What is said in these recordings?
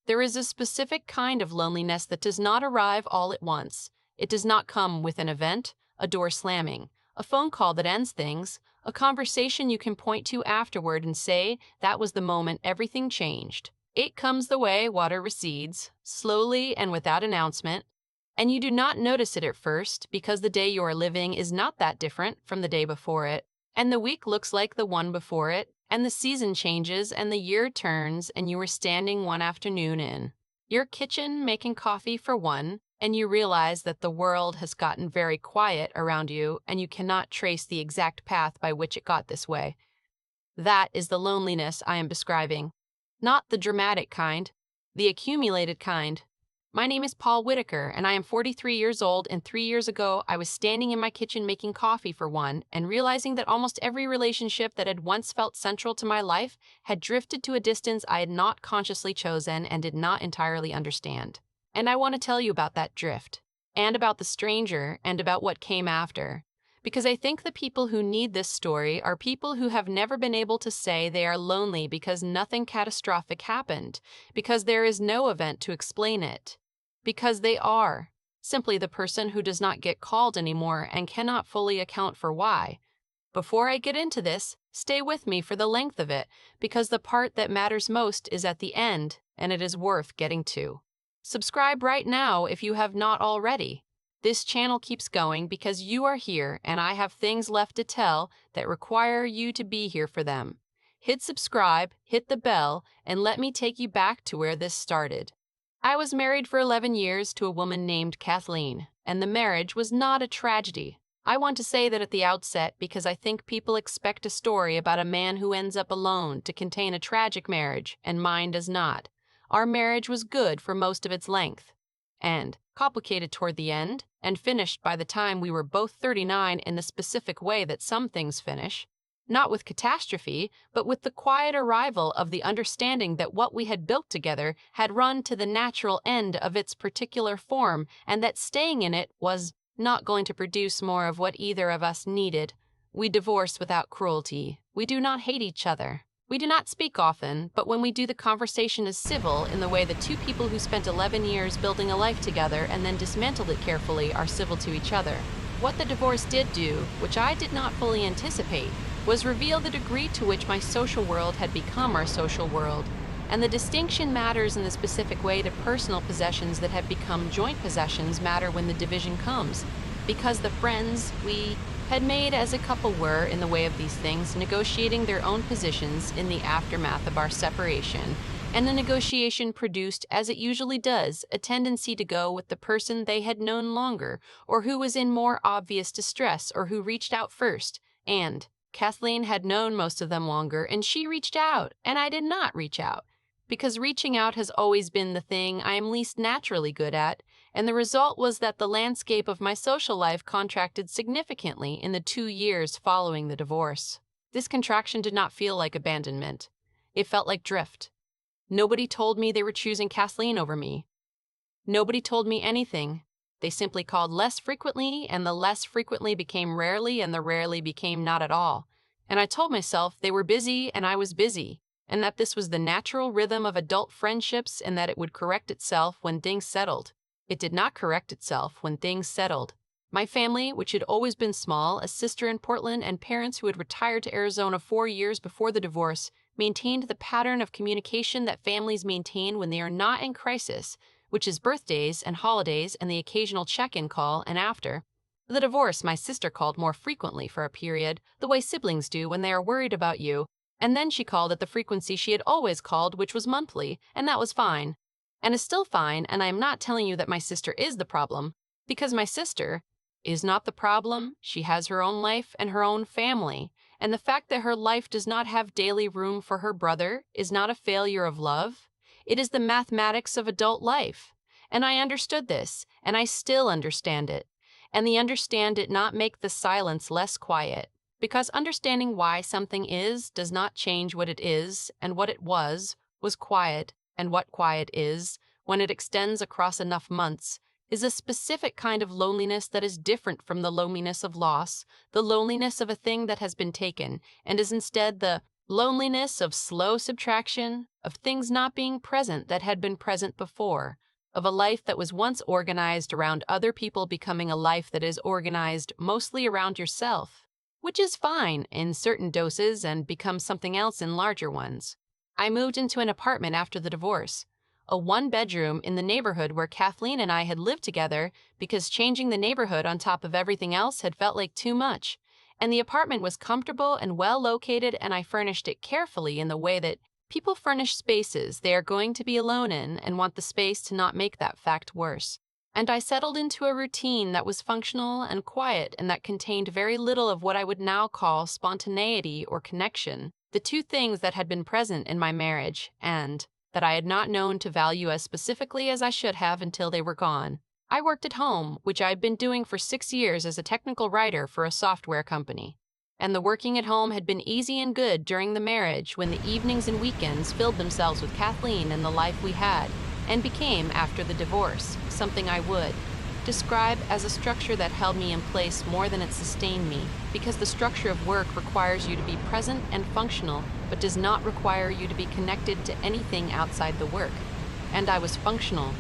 There is a specific kind of loneliness that does not arrive all at once. It does not come with an event, a door slamming, a phone call that ends things, a conversation you can point to afterward and say, that was the moment everything changed. It comes the way water recedes, slowly and without announcement, and you do not notice it at first because the day you are living is not that different from the day before it, and the week looks like the one before it, and the season changes and the year turns and you are standing one afternoon in your kitchen making coffee for one, and you realize that the world has gotten very quiet around you and you cannot trace the exact path by which it got this way. That is the loneliness I am describing. Not the dramatic kind, the accumulated kind. My name is Paul Whitaker, and I am 43 years old, and 3 years ago, I was standing in my kitchen making coffee for one, and realizing that almost every relationship that had once felt central to my life had drifted to a distance I had not consciously chosen and did not entirely understand. And I want to tell you about that drift, and about the stranger, and about what came after. Because I think the people who need this story are people who have never been able to say they are lonely because nothing catastrophic happened, because there is no event to explain it. Because they are simply the person who does not get called anymore and cannot fully account for why. Before I get into this, stay with me for the length of it, because the part that matters most is at the end, and it is worth getting to. Subscribe right now if you have not already. This channel keeps going because you are here and I have things left to tell that require you to be here for them. Hit subscribe, hit the bell, and let me take you back to where this started. I was married for 11 years to a woman named Kathleen, and the marriage was not a tragedy. I want to say that at the outset because I think people expect a story about a man who ends up alone to contain a tragic marriage, and mine does not. Our marriage was good for most of its length, and complicated toward the end, and finished by the time we were both 39 in the specific way that some things finish. Not with catastrophe, but with the quiet arrival of the understanding that what we had built together had run to the natural end of its particular form, and that staying in it was not going to produce more of what either of us needed. We divorced without cruelty. We do not hate each other. We do not speak often, but when we do, the conversation is civil in the way that two people who spent 11 years building a life together and then dismantled it carefully are civil to each other. What the divorce did do, which I did not fully anticipate, was reveal the degree to which my social world had become our social world, and the distinction matters in the specific way that personal possessions that have become joint possessions matter when the division comes, because the friends we had made as a couple were, in the way of these things, negotiating their own positions in the aftermath of our separation, and the negotiation produced, as it usually does, a tendency to go with the person they had known longer, or who was in more obvious distress, or who reached out first, and Kathleen had known most of them longer, and she reached out, and I did not reach out, because reaching out has always been the thing I am least naturally good at, and the result was that the landscape of my social life contracted significantly in the 2 years following the divorce. This contraction did not feel like abandonment. It felt like drift. Nobody told me they were choosing Kathleen over me. Nobody told me anything. They simply called less frequently, and the less frequently became rarely, and the rarely became not at all. And I told myself they were busy and I was busy, and that this was the natural rhythm of adult friendships and that it would correct itself when things settled. It did not correct itself when things settled. My family, which had always been small, a sister in Portland and parents who had retired to Arizona 4 years before the divorce, maintained the pattern of communication that families maintain when they are not in crisis, which is birthdays and holidays and the occasional check-in call, and after the divorce, my sister called more frequently for a period, the way siblings do when they are worried about you, and then she called at the frequency she had always called, which was monthly, and that was fine. And is still fine, and I am not telling you that my sister is the problem, because my sister is not the problem. She has her own life and her own family, and the fact that her life does not have daily room for her brother is not a failure of love. It is the mathematics of adult life. And I understood this, and I still understand it. And the understand it not make the silence less quiet, because understanding why something is does not change what it is, and what it was quiet, and what quiet is, when it extends across enough months, is a specific kind of loneliness that is different from the loneliness of loss, the loneliness of a thing that has been taken, and is instead the Loneliness of slow subtraction, of things not being present that had been present before, of a life that was once organized around other people becoming a life that is organized mostly around yourself, which is fine in certain doses and becomes something else in larger ones. I moved into an apartment after the divorce, a one-bedroom in the neighborhood where Kathleen and I had lived together because changing the neighborhood on top of everything else had felt like too much. And the apartment was comfortable and well located, and I furnished it carefully in the way that people furnish spaces they are going to be alone in and want the space to not make that fact worse. And I settled into a routine that was functional and quiet and that contained very little of what I would now call spontaneity or connection, the two things that had been present in my marriage and that I had not known to value as specifically as I should have until they were gone. I worked at home, which I had been doing for 6 years as a technical writer for a software company. And the working at home had been easy and good during the marriage when the evenings and weekends filled themselves with Kathleen and the life we had, and became, after the divorce, something I would describe as a structure that held me in place more than it sustained me, because the structure of work requires you to be present and functional, but does not require you to be connected to anything outside the work. And I was functional.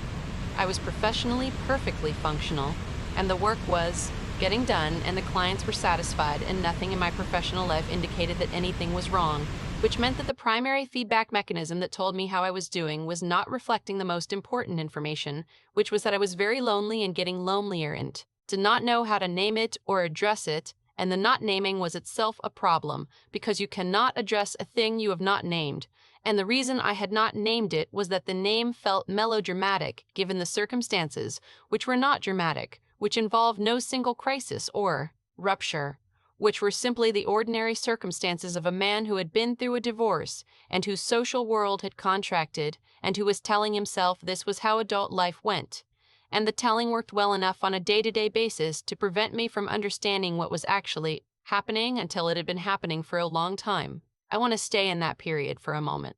I was professionally perfectly functional, and the work was getting done, and the clients were satisfied, and nothing in my professional life indicated that anything was wrong, which meant that the primary feedback mechanism that told me how I was doing was not reflecting the most important information, which was that I was very lonely and getting lonelier and did not know how to name it or address it, and the not naming was itself a problem, because you cannot address a thing you have not named. And the reason I had not named it was that the name felt melodramatic given the circumstances, which were not dramatic, which involved no single crisis or rupture, which were simply the ordinary circumstances of a man who had been through a divorce and whose social world had contracted and who was telling himself this was how adult life went. And the telling worked well enough on a day-to-day basis to prevent me from understanding what was actually happening until it had been happening for a long time. I want to stay in that period for a moment,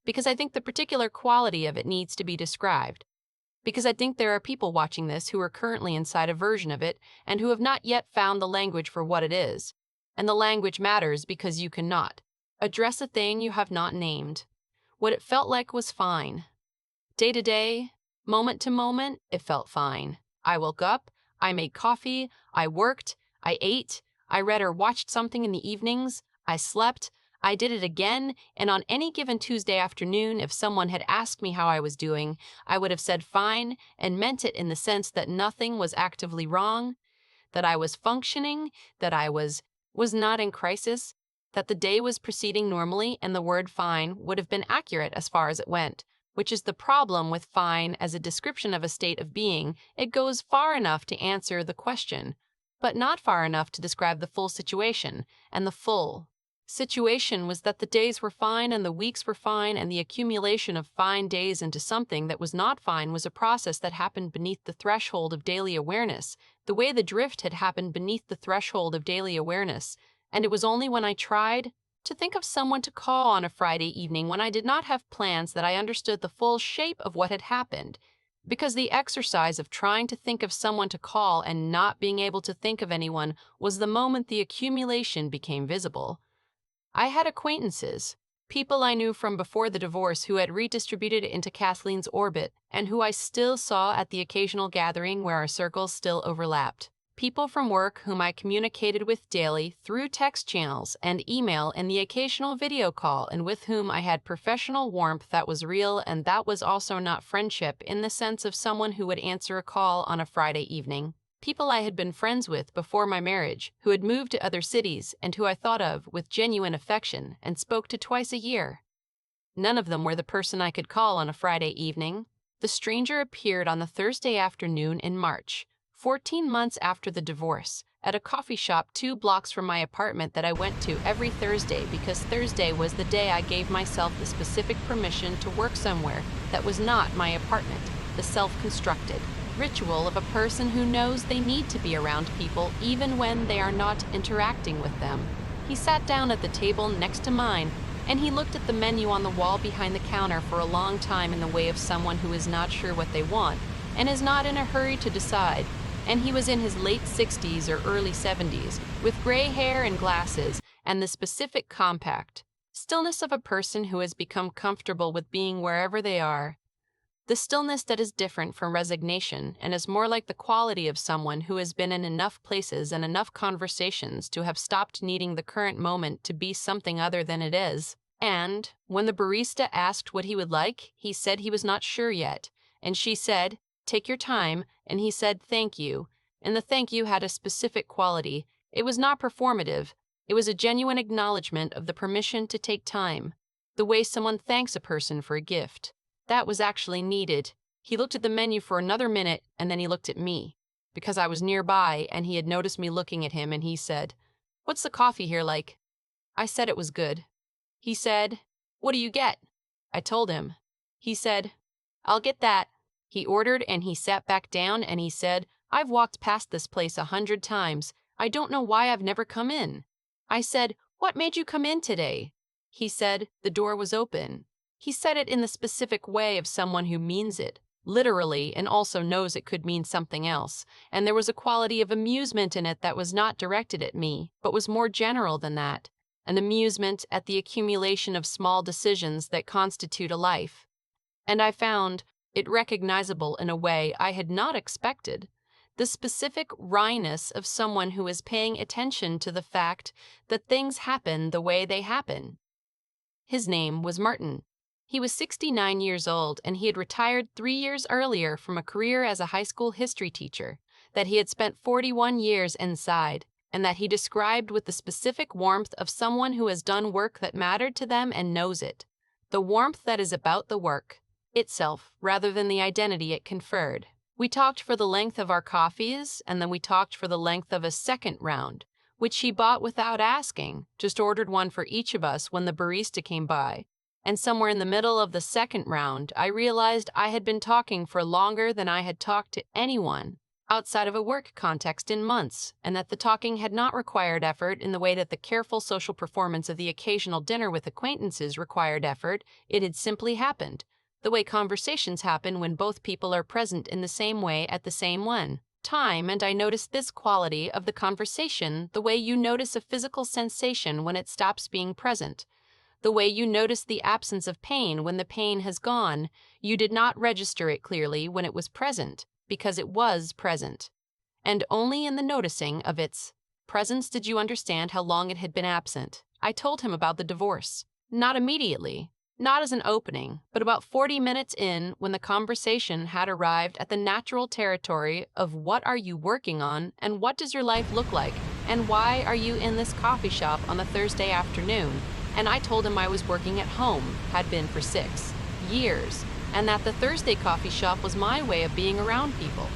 because I think the particular quality of it needs to be described, because I think there are people watching this who are currently inside a version of it and who have not yet found the language for what it is. And the language matters because you cannot address a thing you have not named. What it felt like was fine. Day to day, moment to moment, it felt fine. I woke up, I made coffee, I worked, I ate, I read or watched something in the evenings, I slept, I did it again, and on any given Tuesday afternoon, if someone had asked me how I was doing, I would have said fine and meant it in the sense that nothing was actively wrong, that I was functioning, that I was not in crisis, that the day was proceeding normally, and the word fine would have been accurate as far as it went, which is the problem with fine as a description of a state of being. It goes far enough to answer the question, but not far enough to describe the full situation, and the full situation was that the days were fine and the weeks were fine, and the accumulation of fine days into something that was not fine was a process that happened beneath the threshold of daily awareness, the way the drift had happened beneath the threshold of daily awareness. And it was only when I tried to think of someone to call on a Friday evening when I did not have plans that I understood the full shape of what had happened, because the exercise of trying to think of someone to call and not being able to think of anyone was the moment the accumulation became visible. I had acquaintances, people I knew from before the divorce who had redistributed into Kathleen's orbit and who I still saw at the occasional gathering where our circles still overlapped. People from work whom I communicated with daily through text channels and email and the occasional video call, and with whom I had professional warmth that was real, and that was also not friendship in the sense of someone who would answer a call on a Friday evening. People I had been friends with before my marriage, who had moved to other cities and who I thought of with genuine affection and spoke to twice a year. None of them were the person I could call on a Friday evening. The stranger appeared on the Thursday afternoon in March, 14 months after the divorce, at a coffee shop 2 blocks from my apartment that I went to every Thursday because Thursday was the day I gave myself the specific permission to work somewhere that was not my apartment, the self-constructed ritual of a person who knows they need to be around people even when they are not interacting with them. He sat down at the table next to mine, and he looked at the menu on the wall behind the counter for a long time in the way of someone who is not sure what they want and is not in a hurry to decide. And he was in his late 60s or early 70s, with gray hair and glasses, and the specific compact Stillness of a person who has become comfortable with being wherever they are. The stillness that is different from resignation and is more like the quality of someone who has been in enough places and enough conversations to have stopped needing the current moment to be something other than it is. And when the barista asked what he would like, he said he was not sure yet. And she said, "Take your time," and he said, "Thank you." And the thank you had a specific quality. It was not performative. It was a genuine acknowledgement of the permission to take time. The way someone thanks a person for a gift. That was actually needed. He looked at the menu for another minute, and then he looked at me, because I was nearby and he had noticed me looking at him, and he said, "What's the coffee here like?" I said it was good. He said, "What do you get?" I told him. He said, "I'll get that." He ordered and he sat back down and he said, "I've walked past this place 100 times. I don't know why I've never come in." I said, "What made you come in today?" He said, "The door was open." He said it in the specific way of someone who means it, literally, and also knows it could mean something else, and there was a quality of amusement in it that was not directed at me, but was more general than that, an amusement at the accumulation of small decisions that constitute a life. And I found it recognizable in a way I had not expected, the specific wryness of someone who is paying attention to the fact that things happen the way they happen. His name was Martin. He was 69 years old, and he had retired 3 years earlier from a career as a high school history teacher, that he had spent 41 years inside, and that he described with the specific warmth of someone who has done work that mattered to them and knows it. The warmth that is about the work itself, rather than the identity it conferred. We talked for the length of our coffees, and then we talked for the length of a second round, which he bought without asking, just ordered one for each of us when the barista came by. And somewhere in the middle of the second round, I realized I had been talking for longer than I had talked to anyone outside of a work context in months, and that the talking had not required effort in the way that the careful social performance of the occasional dinner with acquaintances required effort. It had simply happened, the way conversations happen when both people are present in the same way at the same time, and I noticed this quality of the conversation the way you notice a physical sensation when it stops being present. The way you notice the absence of pain when the pain has gone, you did not register it clearly when it was present, because it was present. And only in the noticing of its presence did you understand how long it had been absent. I told him about the divorce. Not immediately, not as an opening, but about 40 minutes in, when the conversation had arrived at the natural territory of what are you working on and what does your life look like and why are you in this coffee shop on a Thursday afternoon. And I told him I was working at home, had been for 6 years, and that the Thursday coffee shop was my way of being around people.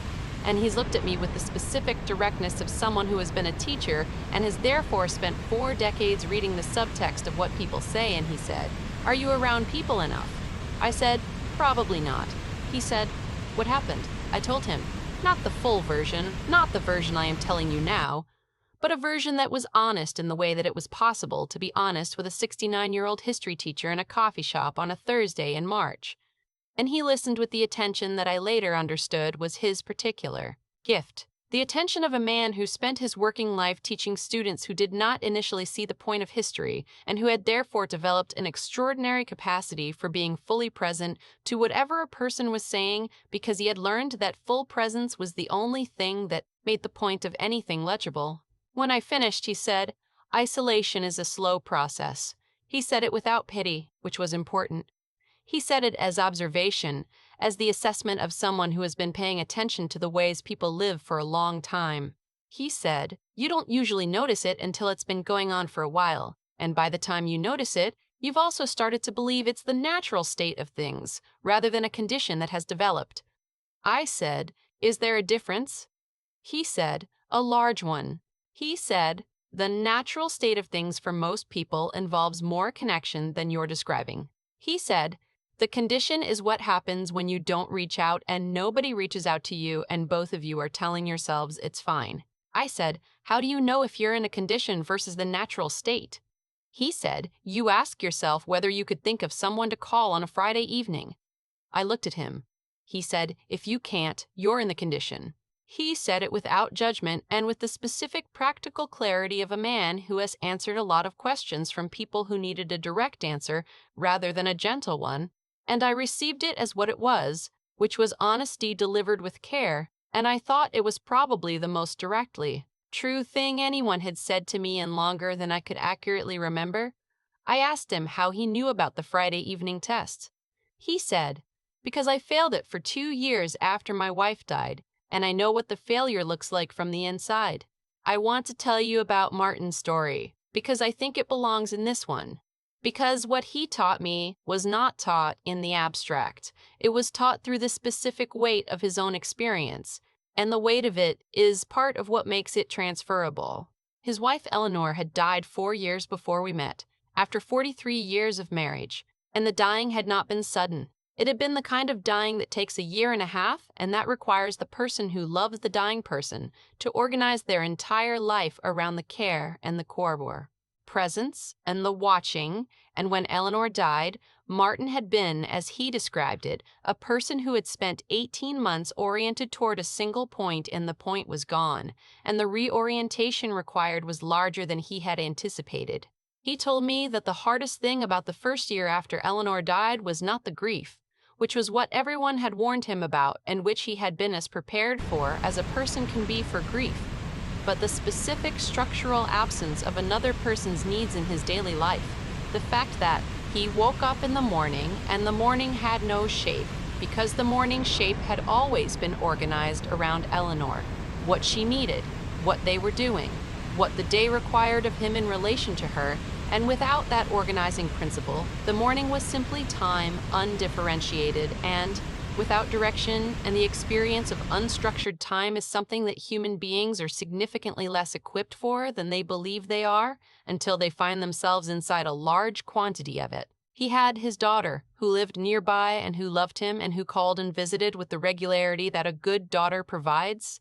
And he's looked at me with the specific directness of someone who has been a teacher and has therefore spent 4 decades reading the subtext of what people say, and he said, "Are you around people enough?" I said, "Probably not." He said, "What happened?" I told him, not the full version, not the version I am telling you now, but a version that was honest in the way that it was possible to be honest with a 69-year-old history teacher in a coffee shop on a Thursday in March. And he listened with the attention that I later understood was his particular gift. The attention of a man who spent his working life teaching students who did not initially see the point of history and who had therefore developed an extraordinary capacity for being fully present to whatever a person was saying because he had learned that full presence was the only thing that made the point of anything legible. When I finished, he said, "Isolation is a slow process." He said it without pity, which was important. He said it as observation, as the assessment of someone who has been paying attention to the ways people live for a long time. He said, "You don't usually notice it until it's been going on for a while, and by the time you notice it, you've also started to believe it's the natural state of things, rather than a condition that has developed." I said, "Is there a difference?" He said, "A large one." He said, "The natural state of things for most people involves more connection than you're describing." He said, "The condition is what happens when you don't reach out and nobody reaches out to you and both of you are telling yourselves it's fine." I said, "How do you know if you're in a condition versus the natural state?" He said, "You ask yourself whether you could think of someone to call on a Friday evening." I looked at him. He said, "If you can't, you're in the condition." He said it without judgment and with the specific practical clarity of a man who has answered a lot of questions from people who needed a direct answer rather than a gentle one, and I received it as what it was, which was honesty delivered with care, and I thought it was probably the most directly true thing anyone had said to me in longer than I could accurately remember. I asked him how he knew about the Friday evening test. He said, "Because I failed it for 2 years after my wife died, and I know what the failure looks like from the inside. I want to tell you about Martin's story, because I think it belongs in this one. Because what he taught me was not taught in the abstract. It was taught through the specific weight of his own experience, and the weight of it is part of what makes it transferable." His wife Eleanor had died 4 years before we met, after 43 years of marriage, and the dying had not been sudden. It had been the kind of dying that takes a year and a half, and that requires the person who loves the dying person to organize their entire life around the care and the core presence and the watching. And when Eleanor died, Martin had been, as he described it, a person who had spent 18 months oriented toward a single point, and the point was gone, and the reorientation required was larger than he had anticipated. He told me that the hardest thing about the first year after Eleanor died was not the grief, which was what everyone had warned him about and which he had been as prepared for as a person can be for grief, but the specific structural absence of another person's needs in his daily life. The fact that he woke up in the morning and the morning had no shape, because the morning shape had always been organized around Eleanor, what she needed, what they were doing, what the day required of him in relation to her, and without that organizing principle, the morning was simply time, undifferentiated, and without direction, and the experience of unstructured time is something that human beings are significantly less equipped for than they believe they are until they find themselves inside a large quantity of it. He had his daughter, who lived nearby and who loved him and who called and visited with the regularity that a good daughter provides.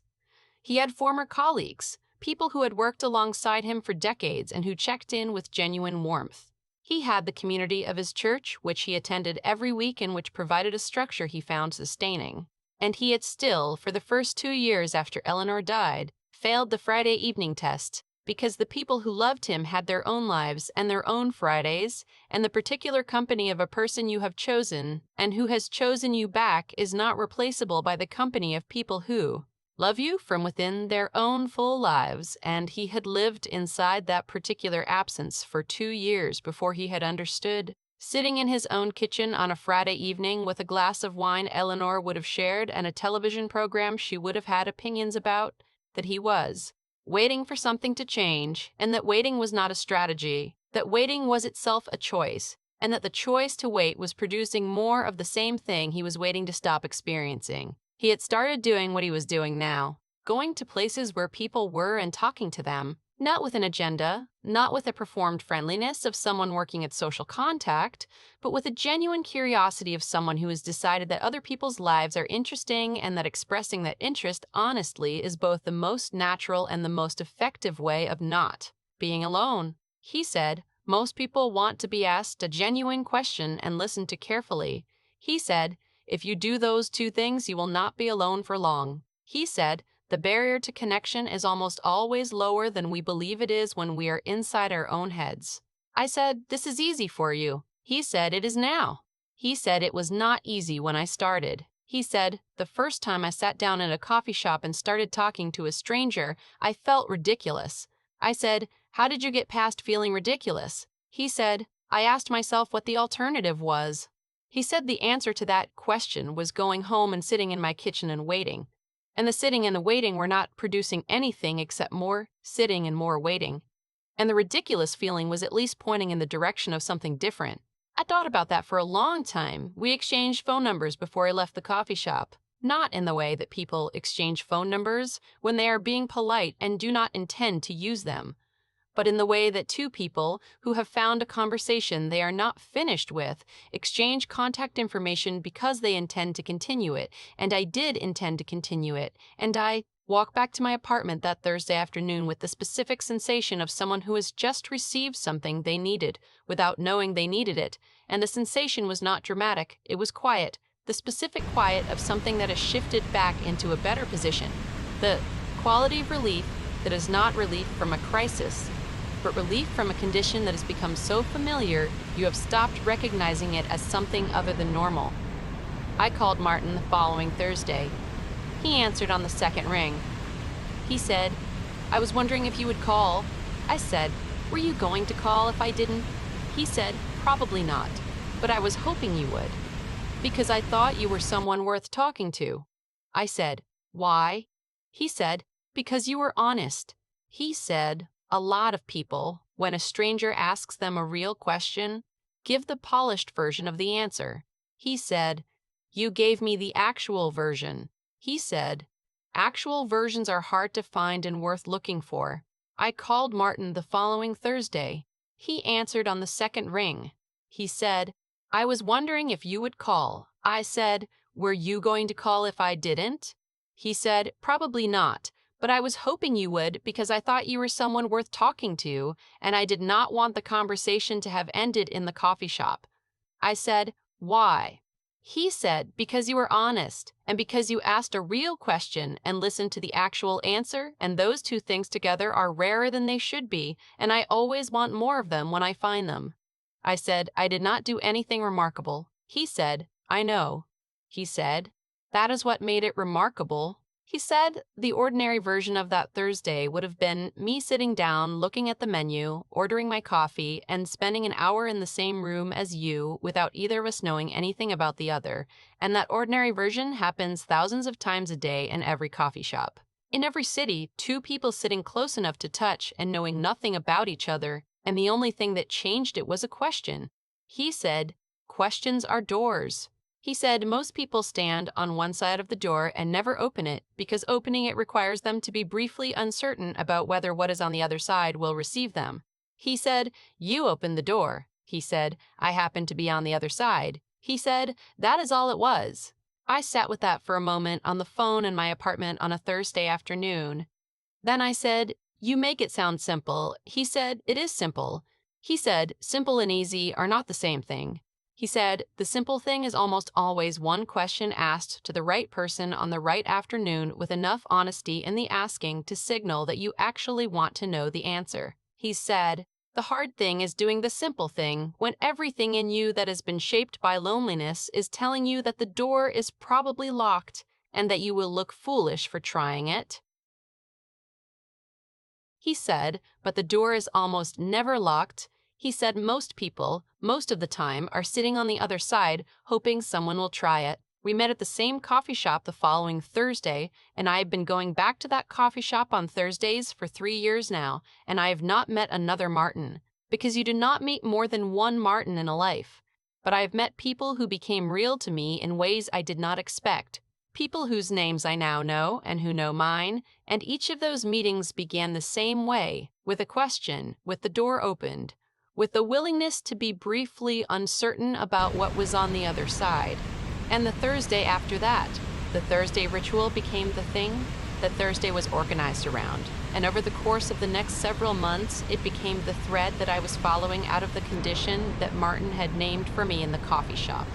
He had former colleagues, people who had worked alongside him for decades and who checked in with genuine warmth. He had the community of his church, which he attended every week and which provided a structure he found sustaining. And he had still, for the first 2 years after Eleanor died, failed the Friday evening test, because the people who loved him had their own lives and their own Fridays, and the particular company of a person you have chosen and who has chosen you back is not replaceable by the company of people who love you from within their own full lives, and he had lived inside that particular absence for 2 years before he had understood. Sitting in his own kitchen on a Friday evening with a glass of wine Eleanor would have shared and a television program she would have had opinions about, that he was waiting for something to change, and that waiting was not a strategy, that waiting was itself a choice, and that the choice to wait was producing more of the same thing he was waiting to stop experiencing. He had started doing what he was doing now, going to places where people were and talking to them, not with an agenda, not with a performed friendliness of someone working at social contact, but with a genuine curiosity of someone who has decided that other people's lives are interesting and that expressing that interest honestly is both the most natural and the most effective way of not being alone. He said, most people want to be asked a genuine question and listened to carefully. He said, if you do those two things, you will not be alone for long. He said, the barrier to connection is almost always lower than we believe it is when we are inside our own heads. I said, this is easy for you. He said, it is now. He said, it was not easy when I started. He said, the first time I sat down in a coffee shop and started talking to a stranger, I felt ridiculous. I said, how did you get past feeling ridiculous? He said, I asked myself what the alternative was. He said the answer to that question was going home and sitting in my kitchen and waiting. And the sitting and the waiting were not producing anything except more sitting and more waiting. And the ridiculous feeling was at least pointing in the direction of something different. I thought about that for a long time. We exchanged phone numbers before I left the coffee shop. Not in the way that people exchange phone numbers when they are being polite and do not intend to use them, but in the way that two people who have found a conversation they are not finished with exchange contact information because they intend to continue it, and I did intend to continue it, and I walked back to my apartment that Thursday afternoon with the specific sensation of someone who has just received something they needed without knowing they needed it, and the sensation was not dramatic, it was quiet, the specific quiet of something that has shifted back into a better position. The quality of relief that is not relief from a crisis, but relief from a condition that has become so familiar you have stopped recognizing it as something other than normal. I called Martin the following Thursday. He answered on the second ring. He said, "I was wondering if you would call." I said, "Were you going to call if I didn't?" He said, "Probably not, but I was hoping you would, because I thought you were someone worth talking to." I said, "Why?" He said, "Because you were honest." He said, "A lot of people, when a stranger asks them a real question, give the polished version of the answer." He said, "You gave me the actual version." He said, "Actual versions are hard to find and worth looking for." I called Martin the following Thursday. He answered on the second ring. He said, "I was wondering if you would call." I said, "Were you going to call if I didn't?" He said, "Probably not, but I was hoping you would because I thought you were someone worth talking to, and I did not want the conversation to have ended in the coffee shop." I said, "Why?" He said, "Because you were honest, and because you asked a real question and listened to the actual answer, and those two things together are rarer than they should be, and I always want more of them when I find them." I said, "I did not do anything remarkable." He said, "I know." He said, "That is what made it remarkable." He said the ordinary version of that Thursday would have been me sitting down, looking at the menu, ordering my coffee, and spending an hour in the same room as you without either of us knowing anything about the other, and that ordinary version happens thousands of times a day in every coffee shop. In every city, two people sitting close enough to touch and knowing nothing about each other, and the only thing that changed it was a question. He said, "Questions are doors." He said most people stand on one side of the door and never open it because opening it requires them to be briefly uncertain about whether what is on the other side will receive them. He said, "You opened the door." He said, "I happen to be on the other side." He said, "That is all it was." I sat with that for a moment on the phone in my apartment on a Thursday afternoon. Then I said, "You make it sound simple." He said, "It is simple." He said, "Simple and easy are not the same thing." He said, "The simple thing is almost always one question asked to the right person on the right afternoon with enough honesty in the asking to signal that you actually want to know the answer." He said, "The hard thing is doing the simple thing when everything in you that has been shaped by loneliness is telling you that the door is probably locked and that you will look foolish for trying it." He said, "But the door is almost never locked." He said most people, most of the time, are sitting on the other side, hoping someone will try it. We met at the same coffee shop the following Thursday, and I have been going back to that coffee shop on Thursdays for 3 years now, and I have not met another Martin, because you do not meet more than one Martin in a life. But I have met people who became real to me in ways I did not expect, people whose names I now know and who know mine, and each of those meetings began the same way, with a question, with the door opened, with the willingness to be briefly uncertain about what was on the other side. And the Thursday after that, the Thursday ritual became the thing that Thursday was organized around, and over the course of the next several months, it became the thread that I was following out of the condition that Martin had named for me in the coffee shop.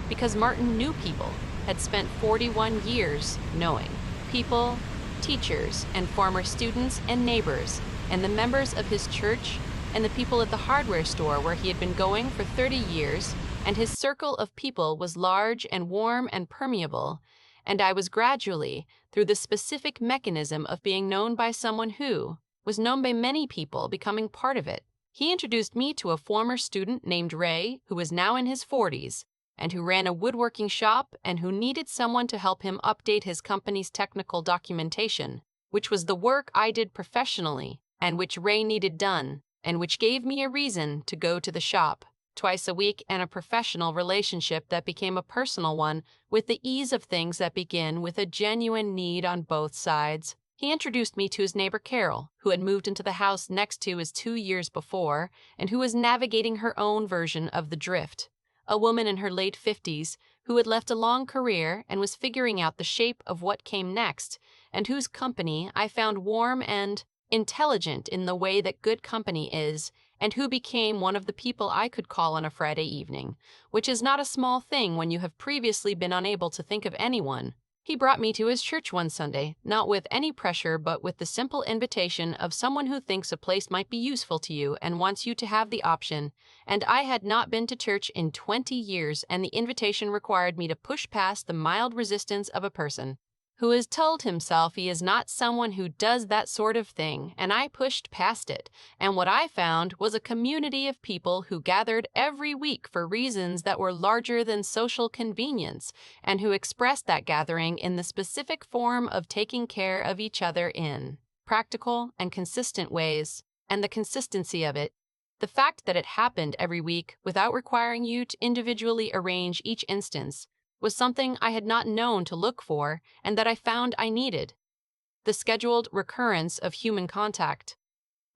Because Martin knew people, had spent 41 years knowing people, teachers, and former students and neighbors, and the members of his church, and the people at the hardware store where he had been going for 30 years, and his circle of people was large and warm and permeable, and I was gradually, through the specific mechanism of being known by someone who was known by many people, becoming part of it. He introduced me to a former student named Ray, who was now in his 40s, and who ran a woodworking shop and who needed someone to help him update his company's technical documentation, which was the work I did professionally and which Ray needed done, and which gave me a reason to go to the shop twice a week and a professional relationship that became a personal one with the ease of things that begin with a genuine need on both sides. He introduced me to his neighbor Carol, who had moved into the house next to his 2 years before and who was navigating her own version of the drift. A woman in her late 50s who had left a long career and was figuring out the shape of what came next, and whose company I found warm and intelligent in the way that good company is, and who became one of the people I could call on a Friday evening, which is not a small thing when you have previously been unable to think of anyone. He brought me to his church one Sunday, not with any pressure but with the simple invitation of someone who thinks a place might be useful to you and wants you to have the option. And I had not been to church in 20 years, and the invitation required me to push past the mild resistance of a person who has told himself he is not someone who does that sort of thing, and I pushed past it. And what I found was a community of people who gathered every week for reasons that were larger than social convenience, and who expressed that gathering in the specific form of taking care of each other in practical and consistent ways. And the consistency of it, the fact that it happened every week without requiring you to individually arrange each instance, was something I had not known to look for and that I found I needed. The scheduled recurrence of human contact,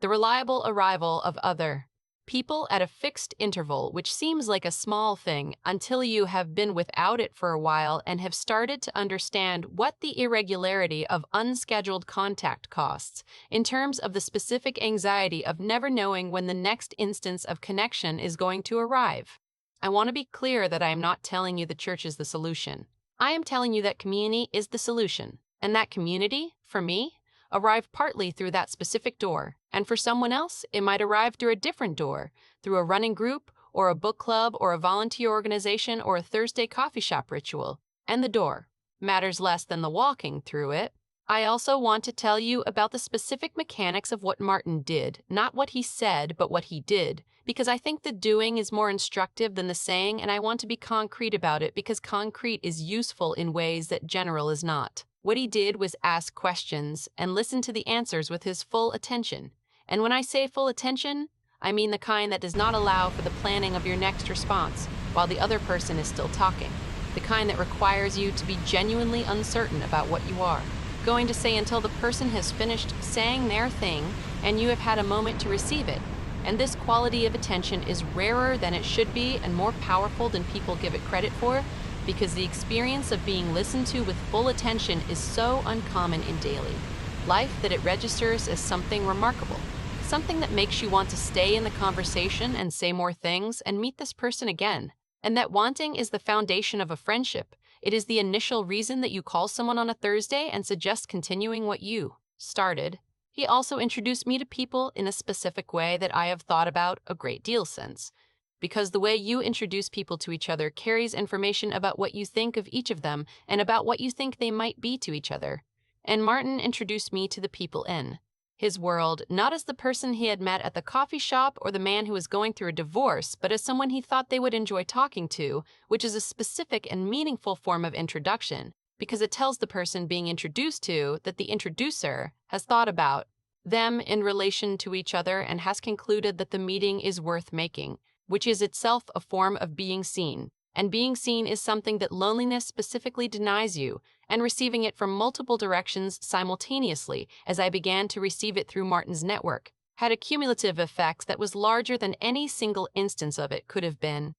the reliable arrival of other people at a fixed interval, which seems like a small thing until you have been without it for a while and have started to understand what the irregularity of unscheduled contact costs in terms of the specific anxiety of never knowing when the next instance of connection is going to arrive. I want to be clear that I am not telling you the church is the solution. I am telling you that community is the solution, and that community, for me, arrived partly through that specific door, and for someone else, it might arrive through a different door, through a running group, or a book club, or a volunteer organization, or a Thursday coffee shop ritual. And the door matters less than the walking through it. I also want to tell you about the specific mechanics of what Martin did, not what he said, but what he did, because I think the doing is more instructive than the saying, and I want to be concrete about it because concrete is useful in ways that general is not. What he did was ask questions and listen to the answers with his full attention. And when I say full attention, I mean the kind that does not allow for the planning of your next response while the other person is still talking, the kind that requires you to be genuinely uncertain about what you are going to say until the person has finished saying their thing and you have had a moment to receive it. And this quality of attention is rarer than it should be and more powerful than people give it credit for, because the experience of being listened to with full attention is so uncommon in daily life that it registers as something remarkable, something that makes you want to stay in the conversation and say more things and meet this person again. And that wanting is the foundation of a friendship. It is the initial reason that you call someone on a Thursday and suggest continuing what you started. He also introduced me to people in a specific way that I have thought about a great deal since, because the way you introduce people to each other carries information about what you think of each of them and about what you think they might be to each other. And Martin introduced me to the people in his world, not as the person he had met at the coffee shop or the man who was going through a divorce, but as someone he thought they would enjoy talking to, which is a specific and meaningful form of introduction, because it tells the person being introduced to that the introducer has thought about them in relation to each other and has concluded that the meeting is worth making, which is itself a form of being seen. And being seen is something that loneliness specifically denies you, and receiving it from multiple directions simultaneously, as I began to receive it through Martin's network, had a cumulative effect that was larger than any single instance of it could have been.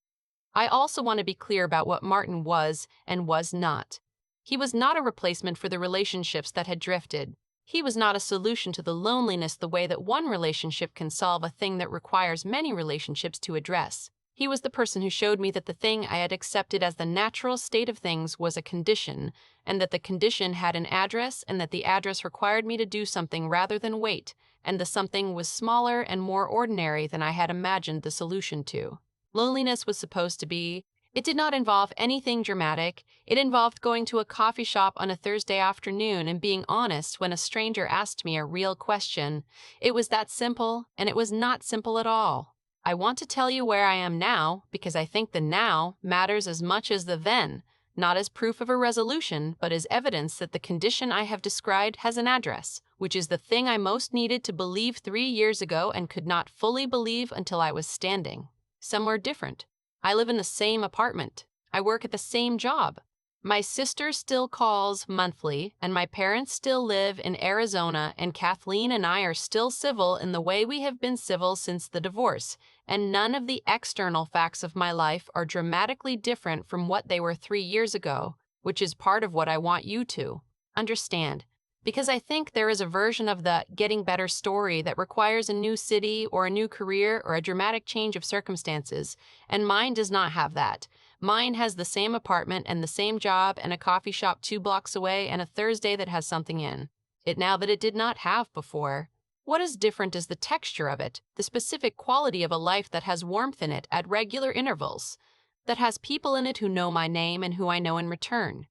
I also want to be clear about what Martin was and was not. He was not a replacement for the relationships that had drifted. He was not a solution to the loneliness the way that one relationship can solve a thing that requires many relationships to address. He was the person who showed me that the thing I had accepted as the natural state of things was a condition, and that the condition had an address, and that the address required me to do something rather than wait, and the something was smaller and more ordinary than I had imagined the solution to. Loneliness was supposed to be. It did not involve anything dramatic. It involved going to a coffee shop on a Thursday afternoon and being honest when a stranger asked me a real question. It was that simple, and it was not simple at all. I want to tell you where I am now, because I think the now matters as much as the then, not as proof of a resolution, but as evidence that the condition I have described has an address, which is the thing I most needed to believe 3 years ago and could not fully believe until I was standing somewhere different. I live in the same apartment. I work at the same job. My sister still calls monthly, and my parents still live in Arizona, and Kathleen and I are still civil in the way we have been civil since the divorce, and none of the external facts of my life are dramatically different from what they were 3 years ago, which is part of what I want you to understand. Because I think there is a version of the getting better story that requires a new city or a new career or a dramatic change of circumstances, and mine does not have that. Mine has the same apartment and the same job and a coffee shop 2 blocks away and a Thursday that has something in it now that it did not have before. What is different is the texture of it, the specific quality of a life that has warmth in it at regular intervals, that has people in it who know my name and who I know in return,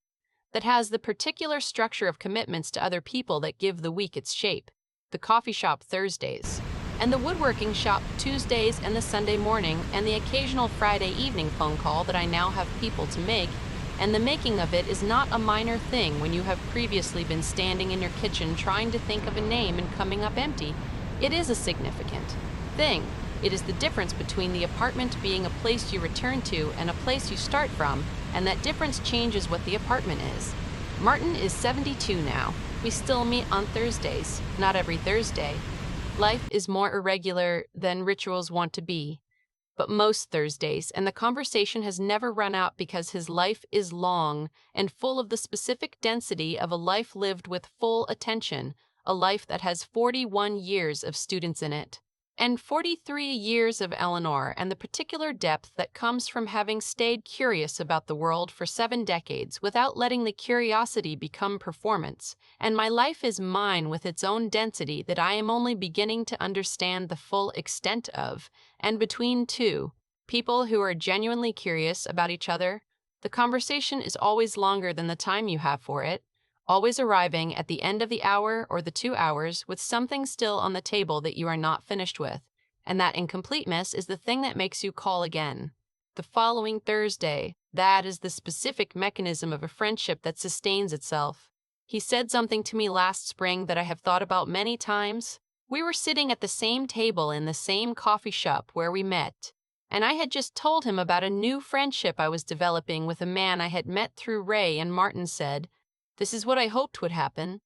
that has the particular structure of commitments to other people that give the week its shape, the coffee shop Thursdays, and the woodworking shop Tuesdays and the Sunday morning, and the occasional Friday evening phone call that I now have people to make, and the making of it is not a minor thing when you have previously been standing in your kitchen trying to think of a name and coming up empty. It is a significant thing. It is the difference between the apartment being a place you return to and a place you start from, and that difference changes what the apartment is. Martin is 72 now. We still meet on Thursdays, not every Thursday. Life is more irregular than rituals want to be, but most Thursdays, and the conversation has never run out because his life is long and full of the specific density of a life lived with full attention, a life that has 41 years of students in it, and 43 years of Eleanor, and the particular depth that comes from having stayed curious about the world for 7 decades without letting the curiosity become performance, and my life is mine with its own density that I am only beginning to understand the full extent of, and between two people who are genuinely curious about each other, the conversation is always longer than the time you have for it, always arriving at the end of the hour or the 2 hours with something still on the table that you are not finished with, and that incompleteness is the thing that makes you call again. The following Thursday, that is the specific mechanism of a friendship that sustains itself. He said something to me last spring that I have thought about many times. We were sitting at the same table in the same coffee shop where we met, and I had just told him about a new friendship I was developing with a man I had met through Ray, and Martin said, "This is what I hoped would happen."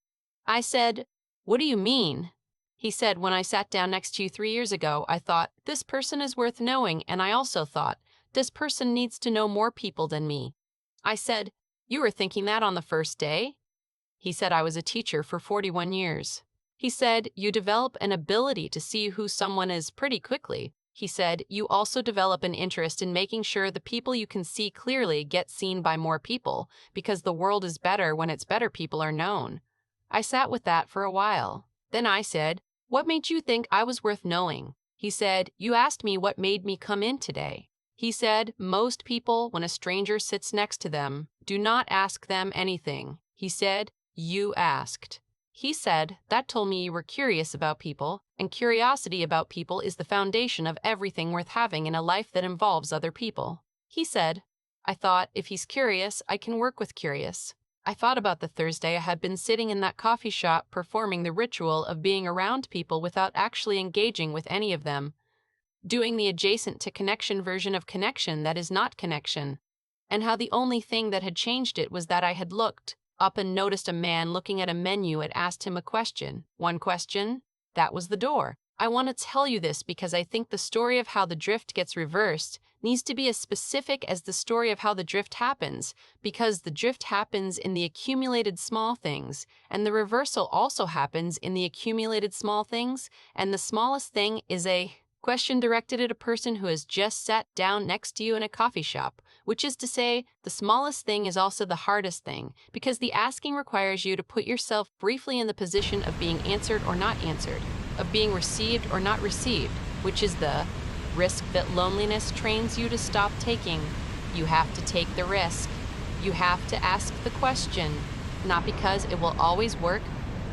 I said, "What do you mean?" He said, "When I sat down next to you 3 years ago, I thought, this person is worth knowing, and I also thought, this person needs to know more people than me." I said, "You were thinking that on the first day?" He said, "I was a teacher for 41 years. He said, "You develop an ability to see who someone is pretty quickly." He said, "You also develop an interest in making sure the people you can see clearly get seen by more people, because the world is better when its better people are known." I sat with that for a while. Then I said, "What made you think I was worth knowing?" He said, "You asked me what made me come in today." He said, "Most people, when a stranger sits next to them, do not ask them anything." He said, "You asked." He said, "That told me you were curious about people, and curiosity about people is the foundation of everything worth having in a life that involves other people." He said, I thought, if he's curious, I can work with curious. I thought about the Thursday I had been sitting in that coffee shop performing the ritual of being around people without actually engaging with any of them, doing the adjacent to connection version of connection that is not connection, and how the only thing that had changed it was that I had looked up and noticed a man looking at a menu and asked him a question. One question? That was the door. I want to tell you this because I think the story of how the drift gets reversed needs to be as specific as the story of how the drift happens, because the drift happens in the accumulated small things, and the reversal also happens in the accumulated small things, and the smallest thing is a question directed at a person who has just sat down next to you in a coffee shop, which is to say, the smallest thing is also the hardest thing, because the asking requires you to put yourself briefly in the position of being answered or not answered, of being received or not received, which is the risk that loneliness trains you to stop taking. You have to take the risk. You have to ask the question, not because it will always work,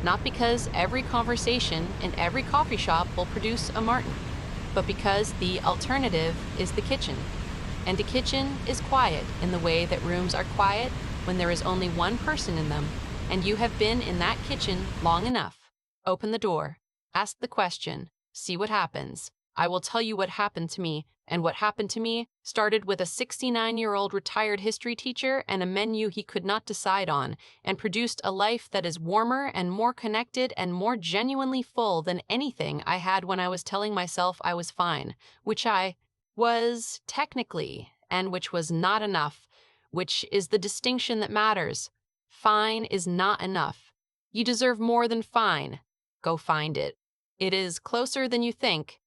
not because every conversation in every coffee shop will produce a Martin, but because the alternative is the kitchen. And the kitchen is quiet in the way that rooms are quiet when there is only one person in them, and you have been in that kitchen long enough. Open the door, ask the question, see what happens. I will tell you what happened to me, and what happened to me started with a 69-year-old retired history teacher and a menu he could not decide on, and produced a life that is warmer and more connected and more genuinely full than anything I had when I was telling myself I was fine, which I was technically, and which was not enough, which is the distinction that matters. Fine is not enough. You deserve more than fine. Go find it. It is closer than you think.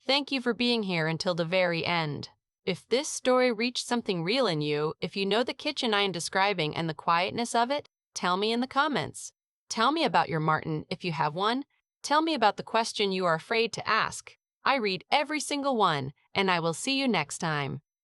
Thank you for being here until the very end. If this story reached something real in you, if you know the kitchen I am describing and the quietness of it, tell me in the comments. Tell me about your Martin if you have one. Tell me about the question you are afraid to ask. I read every single one, and I will see you next time.